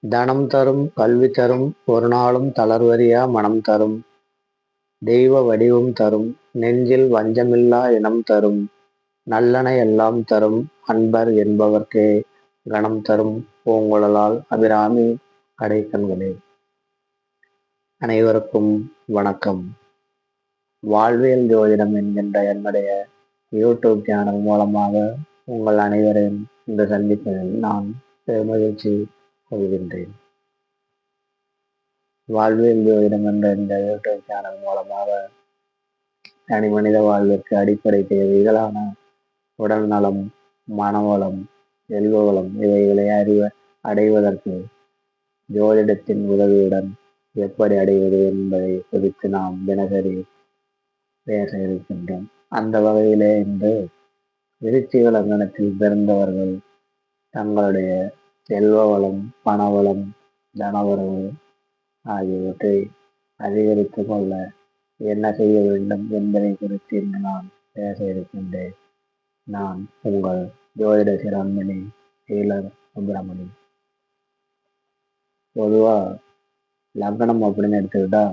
தனம் தரும் கல்வி தரும் ஒரு நாளும் தளர்வறியா மனம் தரும் தெய்வ வடிவம் தரும் நெஞ்சில் வஞ்சமில்லா இனம் தரும் நல்லன எல்லாம் தரும் அன்பர் என்பவர்க்கே கணம் தரும் பூங்குழலால் அபிராமி கடைக்கண்களே. அனைவருக்கும் வணக்கம். வாழ்வியல் ஜோதிடம் என்கின்ற என்னுடைய யூடியூப் சேனல் மூலமாக உங்கள் அனைவரையும் இந்த சந்திப்பதில் நான் பெருமகிழ்ச்சி கொள்கின்றேன். வாழ்வியல் ஜோதிடம் என்ற இந்த யூடியூப் சேனல் மூலமாக தனி மனித வாழ்விற்கு அடிப்படை தேவைகளான உடல் நலம், மனவளம், செல்வ வளம் இவைகளை அடைவதற்கு ஜோதிடத்தின் உதவியுடன் எப்படி அடைவது என்பதை குறித்து நாம் தினசரி பேச இருக்கின்றோம். அந்த வகையிலே இன்று விருச்சிக லக்னத்தில் பிறந்தவர்கள் தங்களுடைய செல்வ வளம், பணவளம், தனவரவு ஆகியவற்றை அதிகரித்துக் கொள்ள என்ன செய்ய வேண்டும் என்பதை குறித்து இன்று நான் பேச இருக்கின்றேன். நான் உங்கள் ஜோதிட சிராமணி டெய்லர் சுப்பிரமணி. பொதுவா லக்னம் அப்படின்னு எடுத்துக்கிட்டா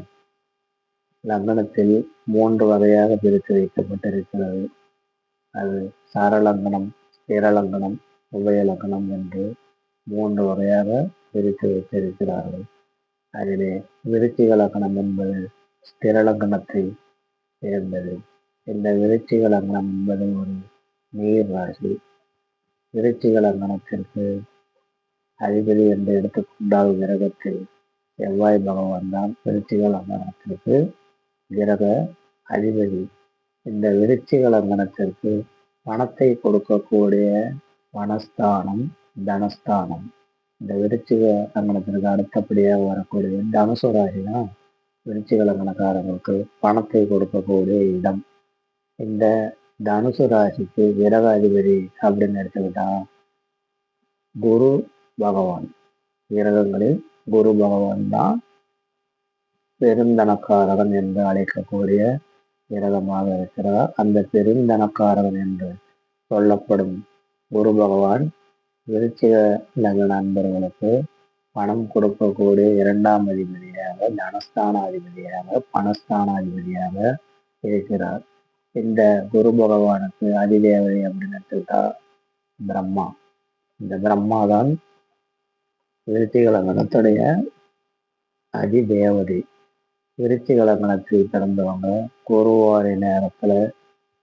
லக்னத்தில் 3 வகையாக பிரித்து வைக்கப்பட்டிருக்கிறது. அது சரலக்னம், ஸ்திரலக்னம், உபயலக்னம் என்று 3 வகையாக பிரித்து வைத்திருக்கிறார்கள். அதிலே விருச்சிக லக்னம் என்பது ஸ்திரலக்னத்தை சேர்ந்தது. இந்த விருச்சிக லக்னம் என்பது ஒரு நீர் ராசி. விருச்சிக லக்னத்திற்கு அதிபதி என்று எடுத்துக்கொண்டால் கிரகத்தில் செவ்வாய் பகவான் தான் விருச்சிக லக்னத்திற்கு கிரக அதிபதி. இந்த விருச்சிக லக்னத்திற்கு பணத்தை கொடுக்கக்கூடிய பணஸ்தானம், தனஸ்தானம். இந்த விருச்சிக லக்னத்திற்கு அடுத்தபடியாக வரக்கூடிய தனுசு ராசி தான் விருச்சிக லக்னக்காரர்களுக்கு பணத்தை கொடுக்கக்கூடிய இடம். இந்த தனுசு ராசிக்கு கிரக அதிபதி அப்படின்னு எடுத்துக்கிட்டா குரு பகவான். கிரகங்களில் குரு பகவான் தான் பெருந்தனக்காரகன் என்று அழைக்கக்கூடிய கிரகமாக இருக்கிறார். அந்த பெருந்தனக்காரகன் என்று சொல்லப்படும் குரு பகவான் விருச்சிக லக்ன நண்பர்களுக்கு பணம் கொடுக்கக்கூடிய 2ஆம் அதிபதியாக, தனஸ்தானாதிபதியாக, பணஸ்தானாதிபதியாக இருக்கிறார். இந்த குரு பகவானுக்கு அதிதேவதை அப்படின்னு எடுத்துக்கிட்டா பிரம்மா. இந்த பிரம்மா தான் விருச்சிக லக்னத்துடைய அதிதேவதை. விருச்சிக லக்னத்தில் பிறந்தவங்க குருவாரி நேரத்துல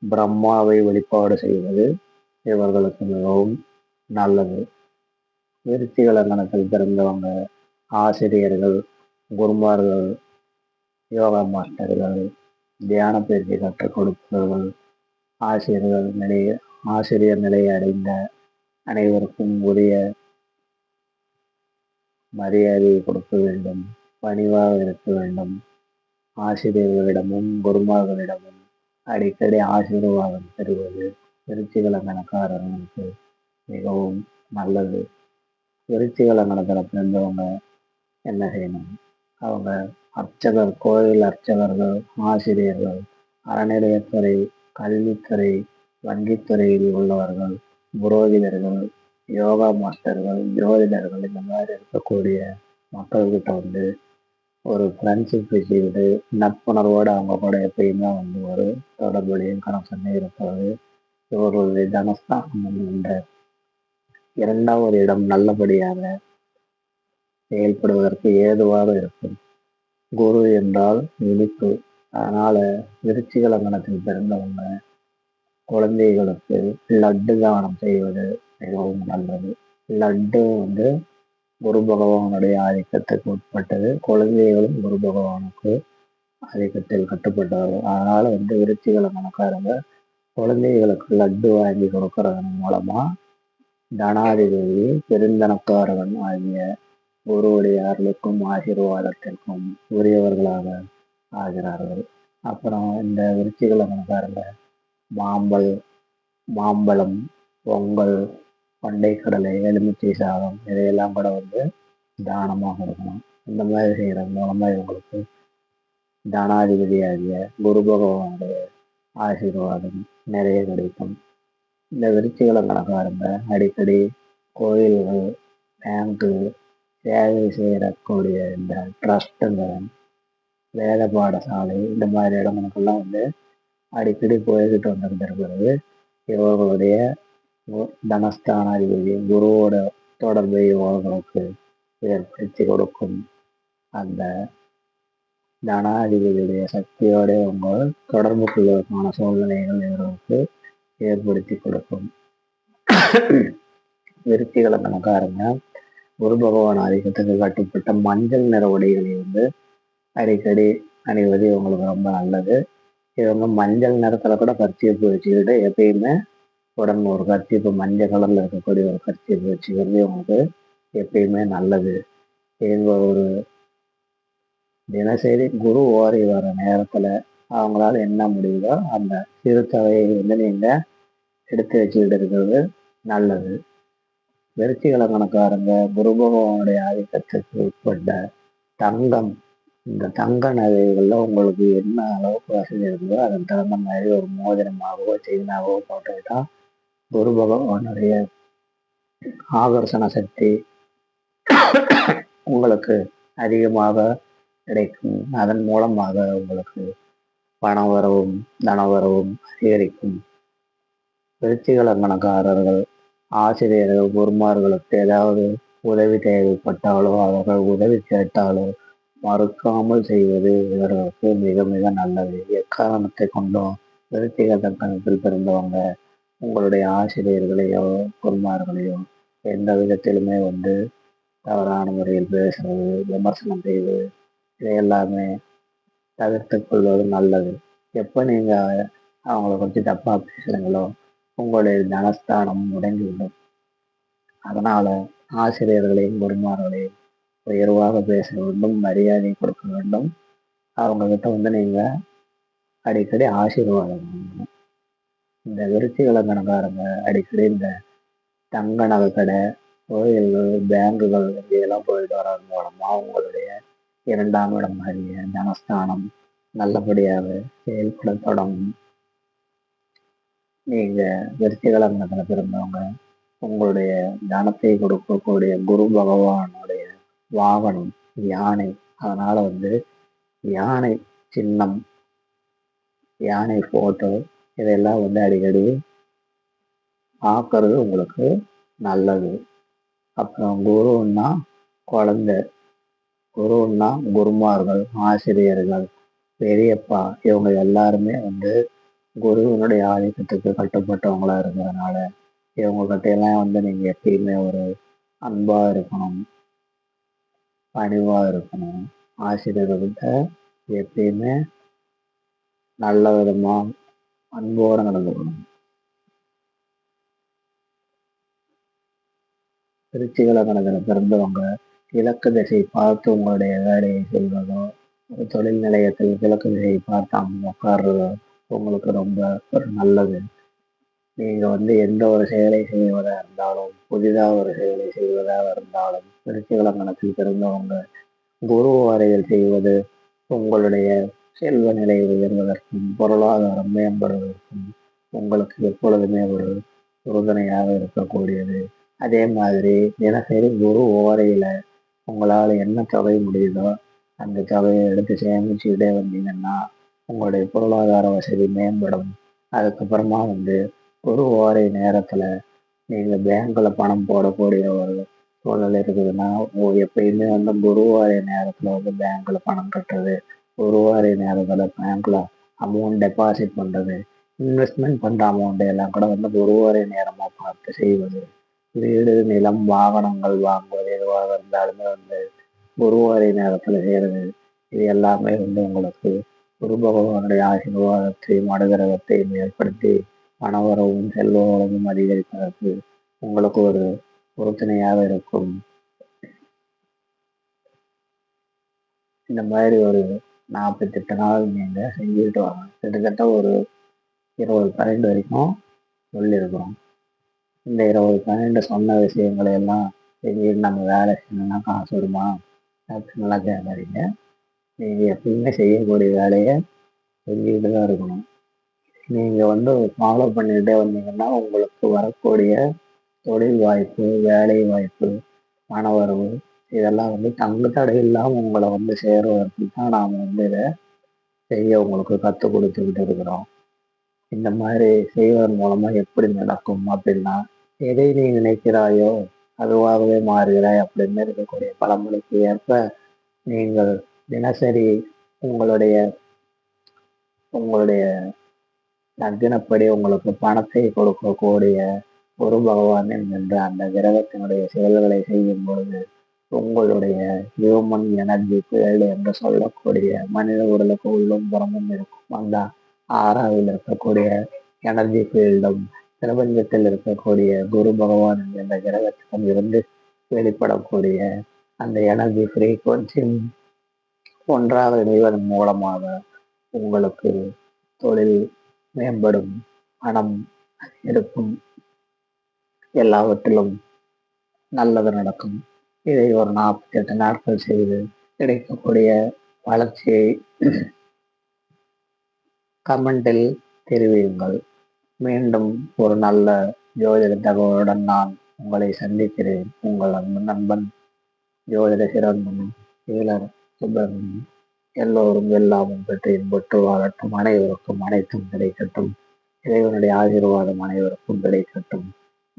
பிரம்மாவை வழிபாடு செய்வது இவர்களுக்கு மிகவும் நல்லது. விருச்சிக லக்னத்தில் பிறந்தவங்க ஆசிரியர்கள், குருமார்கள், யோகா மாஸ்டர்கள், தியான பயிற்சி கற்றுக் கொடுப்பவர்கள், ஆசிரியர் நிலையை அடைந்த அனைவருக்கும் உரிய மரியாதையை கொடுக்க வேண்டும், பணிவாக இருக்க வேண்டும். ஆசிரியர்களிடமும் குருமார்களிடமும் அடிக்கடி ஆசீர்வாதம் பெறுவது விருச்சிக லக்னக்காரர்களுக்கு மிகவும் நல்லது. விருச்சிக லக்னத்தில் பிறந்தவங்க என்ன செய்யணும்? அவங்க அர்ச்சகர், கோயில் அர்ச்சகர்கள், ஆசிரியர்கள், அறநிலையத்துறை, கல்வித்துறை, வங்கித்துறையில் உள்ளவர்கள், புரோகிதர்கள், யோகா மாஸ்டர்கள், ஜோதிடர்கள், இந்த மாதிரி இருக்கக்கூடிய மக்கள்கிட்ட வந்து ஒரு ஃப்ரெண்ட்ஷிப் வச்சுக்கிட்டு நட்புணர்வோடு அவங்க கூட எப்பயுமே வந்து ஒரு தொடர்புடையும் கனெக்ஷனே இருப்பது இவர்களுடைய தனஸ்தானம் என்ற 2வது இடம் நல்லபடியாக செயல்படுவதற்கு ஏதுவாக இருக்கும். குரு என்றால் இனிப்பு. அதனால விருச்சிக லக்னத்தில் பிறந்தவங்க குழந்தைகளுக்கு லட்டு தானம் செய்வது மிகவும் நல்லது. லட்டு வந்து குரு பகவானுடைய ஆதிக்கத்துக்கு உட்பட்டது. குழந்தைகளும் குரு பகவானுக்கு ஆதிக்கத்தில் கட்டுப்பட்டவர்கள். அதனால வந்து விருச்சிக லக்னக்காரங்க குழந்தைகளுக்கு லட்டு வாங்கி கொடுக்கறதன் மூலமா தனாதிபதி, பெருந்தனக்காரகன் ஆகிய குருவுடைய அருளுக்கும் ஆசீர்வாதத்திற்கும் உரியவர்களாக ஆகிறார்கள். அப்புறம் இந்த விருச்சிக லக்னக்காரங்க மாம்பழம், பொங்கல், கொண்டைக்கடலை, எலுமிச்சை சாதம் இதையெல்லாம் கூட வந்து தானமாக இருக்கணும். இந்த மாதிரி செய்கிறது மூலமா இவங்களுக்கு தனாதிபதியாகிய குரு பகவானுடைய ஆசீர்வாதம் நிறைய கிடைக்கும். இந்த விருச்சிக லக்னக்காரங்க அடிக்கடி கோயில்கள், பேங்கு, சேவை செய்யக்கூடிய இந்த ட்ரஸ்ட்டுங்க, வேத பாடசாலை, இந்த மாதிரி இடங்களுக்கெல்லாம் வந்து அடிக்கடி போய்கிட்டு வந்துருக்கிறது இவர்களுடைய தனஸ்தானாதிபதி குருவோட தொடர்பை இவர்களுக்கு ஏற்படுத்தி கொடுக்கும். அந்த தனாதிபதியுடைய சக்தியோட உங்கள் தொடர்பு கொள்வதற்கான சூழ்நிலைகள் இவர்களுக்கு ஏற்படுத்தி கொடுக்கும். விருத்திகளை கணக்காருங்க, குரு பகவான் ஆதிக்கத்துக்கு கட்டுப்பட்ட மஞ்சள் நிற உடைகளை வந்து அடிக்கடி அணிவது இவங்களுக்கு ரொம்ப நல்லது. இவங்க மஞ்சள் நிறத்துல கூட கர்ச்சீப்பு வச்சுக்கிட்டு எப்பயுமே உடம்பு ஒரு கர்ச்சீப்பு மஞ்சள் கலர்ல இருக்கக்கூடிய ஒரு கர்ச்சீப்பு வச்சுக்கிறது இவங்களுக்கு எப்பயுமே நல்லது. இவங்க ஒரு தினசரி குரு ஓரி வர நேரத்துல அவங்களால என்ன முடியுதோ அந்த சிறு தொகையை வந்து நீங்க எடுத்து வச்சுக்கிட்டு இருக்கிறது நல்லது. விருச்சிக கணக்காரங்க, குரு பகவானுடைய ஆதிக்கத்திற்கு உட்பட்ட தங்கம், இந்த தங்க நகைகள்ல உங்களுக்கு என்ன அளவுக்கு வசதி இருக்குதோ அதன் தகுந்த மாதிரி ஒரு மோதிரமாகவோ செயினாகவோ போட்டுக்கிட்டா குரு பகவானுடைய ஆகர்ஷண சக்தி உங்களுக்கு அதிகமாக கிடைக்கும். அதன் மூலமாக உங்களுக்கு பண வரவும் தன வரவும் அதிகரிக்கும். விருச்சிக கணக்காரர்கள், ஆசிரியர்கள், குருமார்களுக்கு ஏதாவது உதவி தேவைப்பட்டாலோ அவர்கள் உதவி கேட்டாலோ மறுக்காமல் செய்வது இவர்களுக்கு மிக மிக நல்லது. எக்காரணத்தை கொண்டும் விருச்சிக கணக்கில் பிறந்தவங்க உங்களுடைய ஆசிரியர்களையோ குருமார்களையோ எந்த விதத்திலுமே வந்து தவறான முறையில் பேசுறது, விமர்சனம் செய்வது, இதை எல்லாமே தவிர்த்து கொள்வது நல்லது. எப்போ நீங்க அவங்கள பற்றி தப்பா பேசுறீங்களோ உங்களுடைய தனஸ்தானம் முடங்கிவிடும். அதனால ஆசிரியர்களையும் குருமார்களையும் உயர்வாக பேச வேண்டும், மரியாதை கொடுக்க வேண்டும். அவங்க கிட்ட வந்து நீங்க அடிக்கடி ஆசீர்வாதம் பண்ணணும். இந்த விருச்சிக கணக்காரங்க அடிக்கடி இந்த தங்க நகை கடை, கோயில்கள், பேங்குகள் இங்கெல்லாம் போயிட்டு வர்றது மூலமா உங்களுடைய 2ஆம் இடம் மாதிரிய தனஸ்தானம் நல்லபடியாக செயல்பட தொடங்கும். நீங்க விருச்சிக லக்னத்துல பிறந்தவங்க உங்களுடைய தனத்தை கொடுக்கக்கூடிய குரு பகவானுடைய வாகனம் யானை. அதனால வந்து யானை சின்னம், யானை போட்டோ இதெல்லாம் வந்து அடிக்கடி பார்க்கறது உங்களுக்கு நல்லது. அப்புறம் குருன்னா குழந்தை, குருன்னா குருமார்கள், ஆசிரியர்கள், பெரியப்பா இவங்க எல்லாருமே வந்து குருவினுடைய ஆதிக்கத்துக்கு கட்டுப்பட்டவங்களா இருக்கிறதுனால இவங்க கிட்டையெல்லாம் வந்து நீங்க எப்பயுமே ஒரு அன்பா இருக்கணும், பணிவா இருக்கணும். ஆசிரியர்கிட்ட எப்பயுமே நல்ல விதமா அன்போடு நடந்துக்கணும். விருச்சிக லக்னத்தில் பிறந்தவங்க கிழக்கு திசை பார்த்து உங்களுடைய வேலையை செய்வதோ, ஒரு தொழில் நிலையத்தில் கிழக்கு திசை பார்த்து உட்கார்றதோ உங்களுக்கு ரொம்ப ஒரு நல்லது. நீங்க வந்து எந்த ஒரு செயலை செய்வதா இருந்தாலும், புதிதாக ஒரு செயலை செய்வதாக இருந்தாலும் விருச்சிக லக்னத்தில் பிறந்தவங்க குரு வரையில் செய்வது உங்களுடைய செல்வ நிலை உயர்வதற்கும் பொருளாதாரம் மேம்படுவதற்கும் உங்களுக்கு எப்பொழுதுமே ஒரு உறுதுணையாக இருக்கக்கூடியது. அதே மாதிரி தினசரி குரு ஓரையில உங்களால் என்ன தொகை முடியுதோ அந்த தொகையை எடுத்து சேமிச்சுக்கிட்டே வந்தீங்கன்னா உங்களுடைய பொருளாதார வசதி மேம்படும். அதுக்கப்புறமா வந்து குரு ஓரை நேரத்துல நீங்க பேங்க்ல பணம் போடக்கூடிய ஒரு சூழ்நிலை இருக்குதுன்னா எப்பயுமே வந்து குரு ஓரை நேரத்துல வந்து பேங்க்ல பணம் கட்டுறது, குரு ஓரை நேரத்துல பேங்க்ல அமௌண்ட் டெபாசிட் பண்றது, இன்வெஸ்ட்மெண்ட் பண்ற அமௌண்ட் எல்லாம் கூட வந்து குரு ஓரை நேரமா பார்த்து செய்வது. வீடு, நிலம், வாகனங்கள் வாங்குவது எதுவாக இருந்தாலுமே வந்து குரு ஓரை நேரத்துல செய்யறது. இது எல்லாமே வந்து உங்களுக்கு குரு பகவானுடைய ஆசீர்வாதத்தையும் அனுகிரகத்தையும் ஏற்படுத்தி பணவரவும் செல்வ வளமும் அதிகரிப்பதற்கு உங்களுக்கு ஒரு உறுதுணையாக இருக்கும். இந்த மாதிரி ஒரு 48 நாள் நீங்க செஞ்சுக்கிட்டு வாங்க. கிட்டத்தட்ட ஒரு 20-12 வரைக்கும் சொல்லியிருக்கிறோம். இந்த 20-12 சொன்ன விஷயங்களை எல்லாம் செஞ்சுட்டு நம்ம வேலை செய்யணும்னா காசு வருமா அப்படின்லாம் கேட்காதீங்க. நீங்க எப்பயுமே செய்யக்கூடிய வேலையை செஞ்சுக்கிட்டு தான் இருக்கணும். நீங்க வந்து ஃபாலோ பண்ணிக்கிட்டே வந்தீங்கன்னா உங்களுக்கு வரக்கூடிய தொழில் வாய்ப்பு, வேலை வாய்ப்பு, பண வரவு இதெல்லாம் தங்கு தடை இல்லாமல் உங்களை சேருவதற்கு தான் நாம் இதை செய்ய உங்களுக்கு கற்றுக் கொடுத்துக்கிட்டு இருக்கிறோம். இந்த மாதிரி செய்வதன் மூலமா எப்படி நடக்கும் அப்படின்னா, எதை நீ நினைக்கிறாயோ அதுவாகவே மாறுகிறாய் அப்படின்னு இருக்கக்கூடிய பழமொழிக்கு ஏற்ப நீங்கள் தினசரி உங்களுடைய உங்களுடைய லக்னப்படி உங்களுக்கு பணத்தை கொடுக்கக்கூடிய குரு பகவான் என்கின்ற அந்த கிரகத்தினுடைய செயல்களை செய்யும் பொழுது உங்களுடைய ஹியூமன் எனர்ஜி ஃபீல்டு என்று சொல்லக்கூடிய மனித உடலுக்கு உள்ளும் புறமும் இருக்கும் அந்த ஆறாவில் இருக்கக்கூடிய எனர்ஜி ஃபீல்டும் பிரபஞ்சத்தில் இருக்கக்கூடிய குரு பகவான் என்ற கிரகத்திடம் இருந்து வெளிப்படக்கூடிய அந்த எனர்ஜி ஃப்ரீக்குவன்சி ஒன்றாக இணைவதன் மூலமாக உங்களுக்கு தொழில் மேம்படும், பணம் இருக்கும், எல்லாவற்றிலும் நல்லது நடக்கும். இதை ஒரு 48 நாட்கள் செய்து கிடைக்கக்கூடிய வளர்ச்சியை கமெண்டில் தெரிவியுங்கள். மீண்டும் ஒரு நல்ல ஜோதிட தகவலுடன் நான் உங்களை சந்திக்கிறேன். உங்கள் அன்பு நண்பன் ஜோதிட சிறந்தன் ஈழர் சுப்பிரமணியன். எல்லோரும் எல்லாமும் பெற்று இன்புற்று வாழட்டும். அனைவருக்கும் அனைத்தும் கிடைக்கட்டும். இறைவனுடைய ஆசீர்வாதம் அனைவருக்கும் கிடைக்கட்டும்.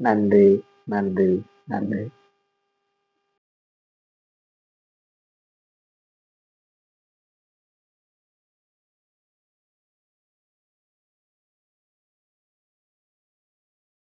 நன்றி, நன்றி, நன்றி.